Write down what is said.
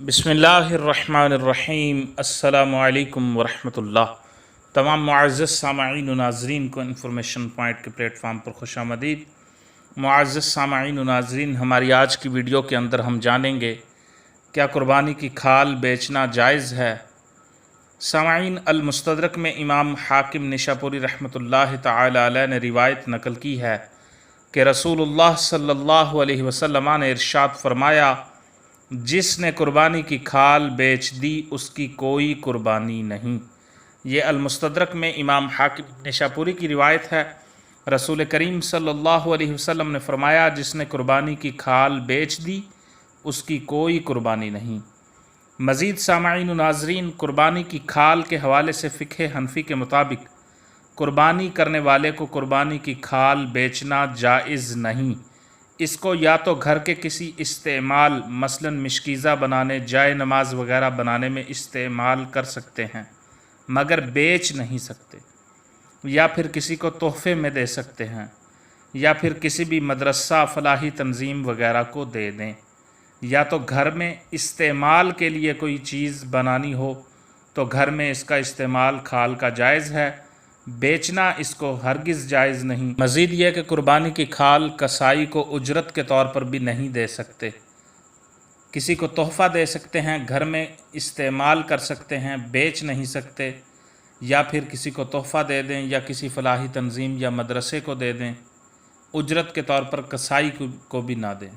बिस्मिल्लाहिर्रहमानिर्रहीम। अस्सलामु अलैकुम वरहमतुल्लाह। तमाम मुअज़्ज़ज़ सामईन व नाज़रीन को इन्फॉर्मेशन पॉइंट के प्लेटफॉर्म पर खुशामदीद। मुअज़्ज़ज़ सामईन व नाज़रीन, हमारी आज की वीडियो के अंदर हम जानेंगे क्या कुर्बानी की खाल बेचना जायज़ है। सामईन, अल-मुस्तदरक में इमाम हाकिम निशापुरी रहमतुल्लाह तआला अलैह ने रिवायत नकल की है कि रसूलुल्लाह सल्लल्लाहु अलैहि वसल्लम ने इरशाद फरमाया, जिसने कुर्बानी की खाल बेच दी उसकी कोई कुर्बानी नहीं। ये अल-मुस्तदरक में इमाम हाकिम निशापुरी की रिवायत है। रसूल करीम सल्लल्लाहु अलैहि वसल्लम ने फरमाया, जिसने कुर्बानी की खाल बेच दी उसकी कोई कुर्बानी नहीं। मज़ीद सामईन व नाज़रीन, कुर्बानी की खाल के हवाले से फ़िक़्ह हनफ़ी के मुताबिक कुर्बानी करने वाले को कुर्बानी की खाल बेचना जायज़ नहीं। इसको या तो घर के किसी इस्तेमाल मसलन मिशकीज़ा बनाने, जाए नमाज वगैरह बनाने में इस्तेमाल कर सकते हैं मगर बेच नहीं सकते, या फिर किसी को तोहफ़े में दे सकते हैं, या फिर किसी भी मदरसा फलाही तंजीम वगैरह को दे दें। या तो घर में इस्तेमाल के लिए कोई चीज़ बनानी हो तो घर में इसका इस्तेमाल खाल का जायज़ है, बेचना इसको हरगिज़ जायज़ नहीं। मज़ीद यह कि कुर्बानी की खाल कसाई को उजरत के तौर पर भी नहीं दे सकते, किसी को तोहफ़ा दे सकते हैं, घर में इस्तेमाल कर सकते हैं, बेच नहीं सकते। या फिर किसी को तोहफ़ा दे दें या किसी फलाही तंजीम या मदरसे को दे दें, उजरत के तौर पर कसाई को भी ना दें।